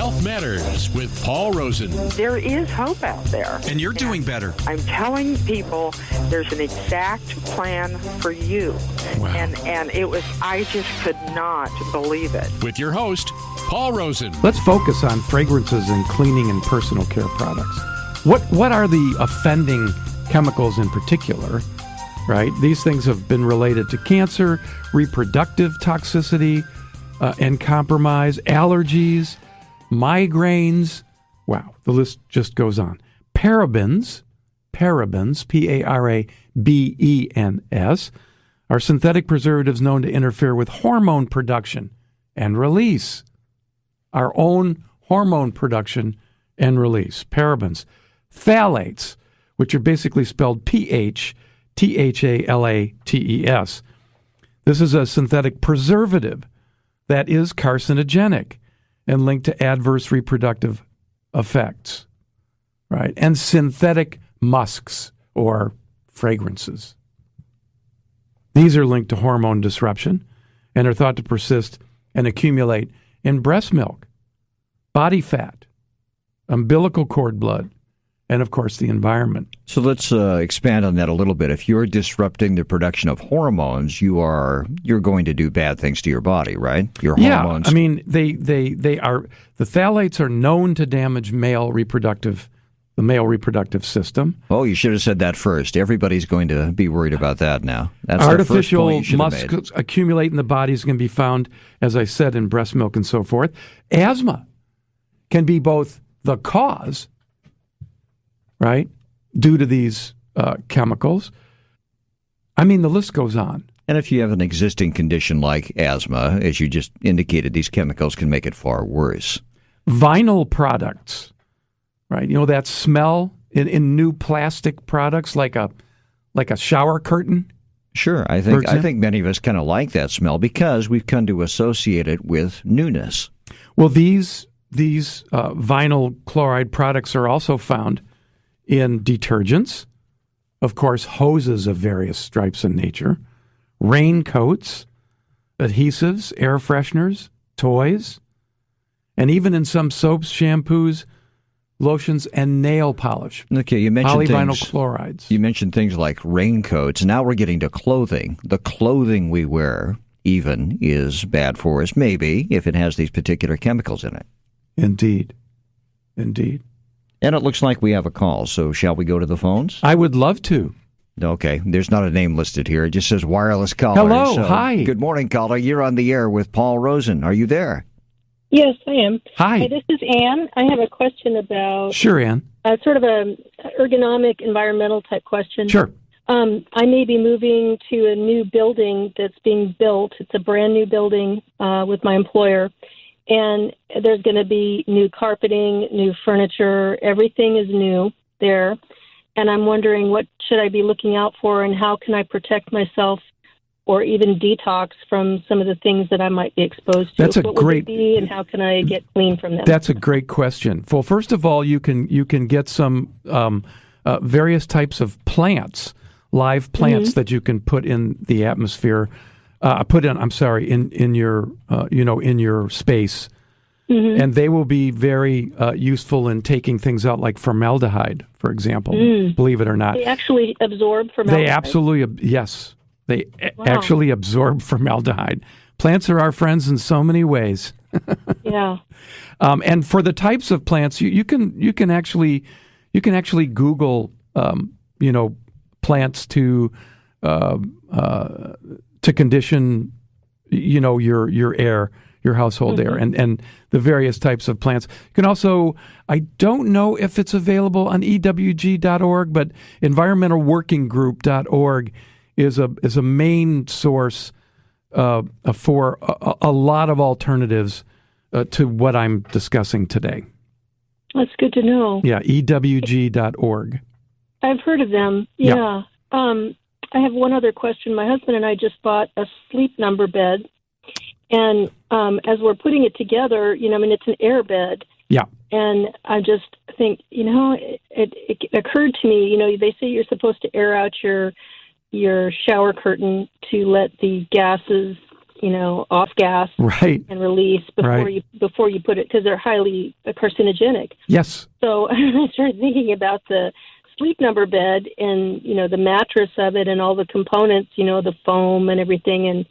Health Matters with Paul Rosen. There is hope out there. And you're doing better. I'm telling people there's an exact plan for you. Wow. And it was, I just could not believe it. With your host, Paul Rosen. Let's focus on fragrances and cleaning and personal care products. What are the offending chemicals in particular, right? These things have been related to cancer, reproductive toxicity, and compromise, allergies, migraines. Wow, the list just goes on. Parabens, P-A-R-A-B-E-N-S, are synthetic preservatives known to interfere with hormone production and release. Our own hormone production and release. Parabens. Phthalates, which are basically spelled P-H-T-H-A-L-A-T-E-S. This is a synthetic preservative that is carcinogenic and linked to adverse reproductive effects, right? And synthetic musks or fragrances. These are linked to hormone disruption and are thought to persist and accumulate in breast milk, body fat, umbilical cord blood, and, of course, the environment. So let's expand on that a little bit. If you're disrupting the production of hormones, you're going to do bad things to your body, right? Your hormones. Yeah, I mean, the phthalates are known to damage the male reproductive system. Oh, you should have said that first. Everybody's going to be worried about that now. That's artificial muscles accumulate in the body is going to be found, as I said, in breast milk and so forth. Asthma can be both the cause, right, due to these chemicals. I mean, the list goes on. And if you have an existing condition like asthma, as you just indicated, these chemicals can make it far worse. Vinyl products, right? You know that smell in new plastic products, like a shower curtain? Sure. I think many of us kind of like that smell because we've come to associate it with newness. Well, these vinyl chloride products are also found in detergents, of course, hoses of various stripes and nature, raincoats, adhesives, air fresheners, toys, and even in some soaps, shampoos, lotions, and nail polish. Okay, you mentioned polyvinyl chlorides. You mentioned things like raincoats. Now we're getting to clothing. The clothing we wear even is bad for us, maybe, if it has these particular chemicals in it. Indeed. And it looks like we have a call, so shall we go to the phones? I would love to. Okay, there's not a name listed here. It just says wireless caller. Hello, so, hi. Good morning, caller. You're on the air with Paul Rosen. Are you there? Yes, I am. Hi. This is Ann. I have a question about... Sure, Ann. Sort of a ergonomic, environmental type question. Sure. I may be moving to a new building that's being built. It's a brand new building with my employer. And there's going to be new carpeting, new furniture. Everything is new there. And I'm wondering, what should I be looking out for, and how can I protect myself or even detox from some of the things that I might be exposed to? That's what would it be, and how can I get clean from them? That's a great question. Well, first of all, you can get some various types of plants, live plants that you can put in the atmosphere. In your space, and they will be very useful in taking things out, like formaldehyde, for example. Believe it or not, they actually absorb formaldehyde. They absolutely actually absorb formaldehyde. Plants are our friends in so many ways. Yeah. And for the types of plants, you can actually Google plants to condition, your air, your household air, and the various types of plants. You can also, I don't know if it's available on EWG.org, but environmentalworkinggroup.org is a main source for a lot of alternatives to what I'm discussing today. That's good to know. Yeah, EWG.org. I've heard of them. Yeah. I have one other question. My husband and I just bought a Sleep Number bed, and as we're putting it together, it's an air bed. Yeah. And I just think, it occurred to me, they say you're supposed to air out your shower curtain to let the gases off gas Right. and release before you put it, because they're highly carcinogenic. Yes. So I started thinking about the Sleep Number bed and the mattress of it and all the components, the foam and everything,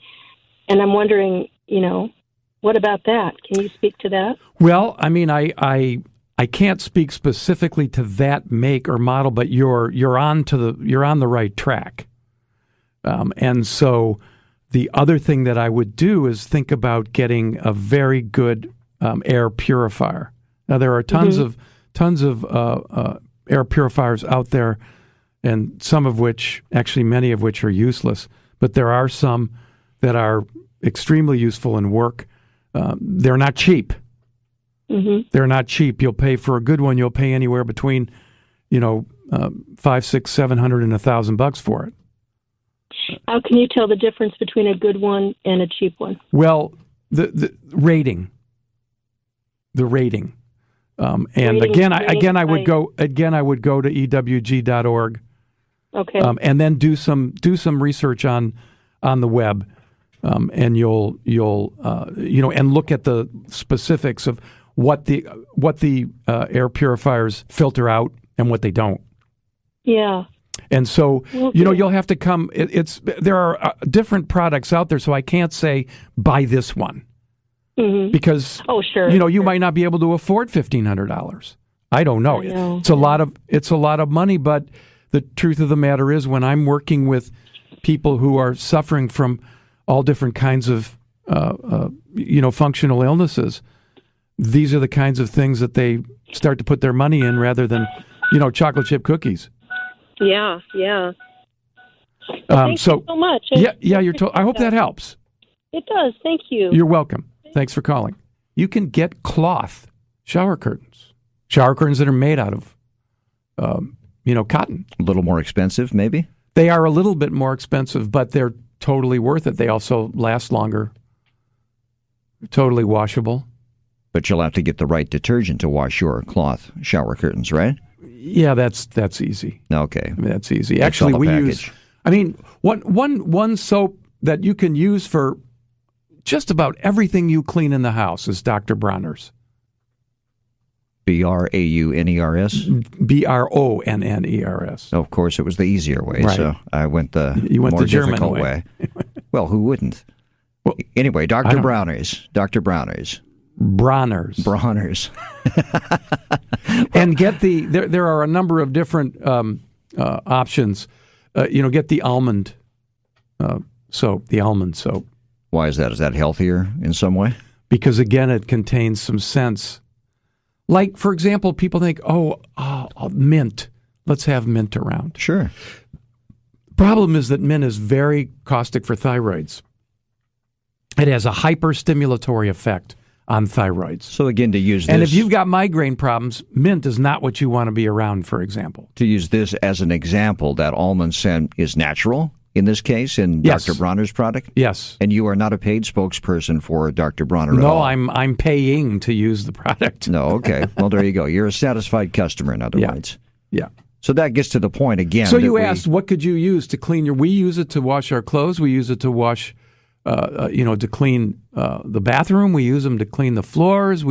and I'm wondering, what about that? Can you speak to that? Well, I mean, I can't speak specifically to that make or model, but you're on the right track. And so the other thing that I would do is think about getting a very good air purifier. Now there are tons of air purifiers out there, and many of which are useless. But there are some that are extremely useful and work. They're not cheap. Mm-hmm. They're not cheap. You'll pay for a good one. You'll pay anywhere between, $500, $600, $700, and $1,000 for it. How can you tell the difference between a good one and a cheap one? Well, the rating. The rating. And rating, I would go to ewg.org. Okay. And then do some research on the web, and you'll and look at the specifics of what the air purifiers filter out and what they don't. Yeah. And so, you'll have to come. There are different products out there, so I can't say buy this one. Mm-hmm. Because you might not be able to afford $1,500. I don't know. It's a lot of money, but the truth of the matter is, when I'm working with people who are suffering from all different kinds of functional illnesses, these are the kinds of things that they start to put their money in rather than chocolate chip cookies. Yeah. Thank you so much. I hope that helps. It does. Thank you. You're welcome. Thanks for calling. You can get cloth shower curtains that are made out of, cotton. A little more expensive, maybe? They are a little bit more expensive, but they're totally worth it. They also last longer. Totally washable. But you'll have to get the right detergent to wash your cloth shower curtains, right? Yeah, that's easy. Okay. That's easy. Actually, we use... one soap that you can use for just about everything you clean in the house is Dr. Bronner's. Brauners? Bronners. Of course, it was the easier way, right. So I went the more German difficult way. Well, who wouldn't? Well, anyway, Dr. Bronner's. Bronner's. And get there are a number of different options. Get the almond soap, Why is that? Is that healthier in some way? Because, again, it contains some scents. Like, for example, people think, mint. Let's have mint around. Sure. Problem is that mint is very caustic for thyroids. It has a hyperstimulatory effect on thyroids. So, again, to use this... And if you've got migraine problems, mint is not what you want to be around, for example. To use this as an example, that almond scent is natural? In this case, in yes. Dr. Bronner's product? Yes. And you are not a paid spokesperson for Dr. Bronner at all? No, I'm paying to use the product. No, okay. Well, there you go. You're a satisfied customer, in other words. Yeah. So that gets to the point again. So you asked, what could you use to clean we use it to wash our clothes. We use it to wash, to clean the bathroom. We use them to clean the floors.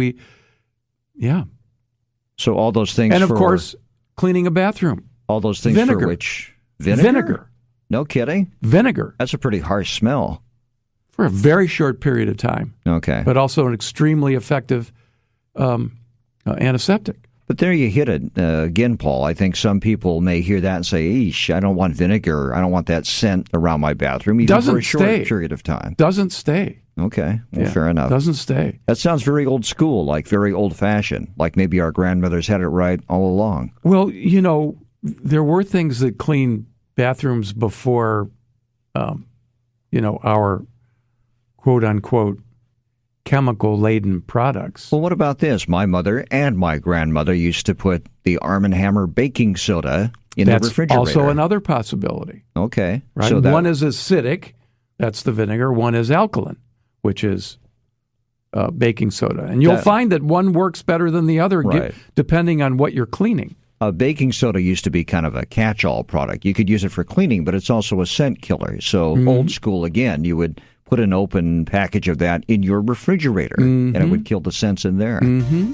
So all those things and, of course, cleaning a bathroom. All those things vinegar. For which... Vinegar. No kidding? Vinegar. That's a pretty harsh smell. For a very short period of time. Okay. But also an extremely effective antiseptic. But there you hit it again, Paul. I think some people may hear that and say, eesh, I don't want vinegar. I don't want that scent around my bathroom, even for a short period of time. Doesn't stay. Okay. Well, fair enough. Doesn't stay. That sounds very old school, like very old-fashioned, like maybe our grandmothers had it right all along. Well, there were things that cleaned bathrooms before, our quote-unquote chemical-laden products. Well, what about this? My mother and my grandmother used to put the Arm & Hammer baking soda in the refrigerator. That's also another possibility. Okay. Right? So one is acidic, that's the vinegar. One is alkaline, which is baking soda. And you'll find that one works better than the other, right, depending on what you're cleaning. Baking soda used to be kind of a catch-all product. You could use it for cleaning, but it's also a scent killer. So old school, again, you would put an open package of that in your refrigerator, and it would kill the scents in there. Mm-hmm.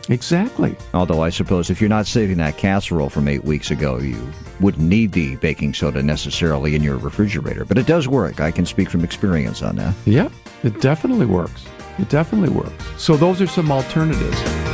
Exactly. Although I suppose if you're not saving that casserole from 8 weeks ago, you wouldn't need the baking soda necessarily in your refrigerator. But it does work. I can speak from experience on that. Yeah, it definitely works. It definitely works. So those are some alternatives.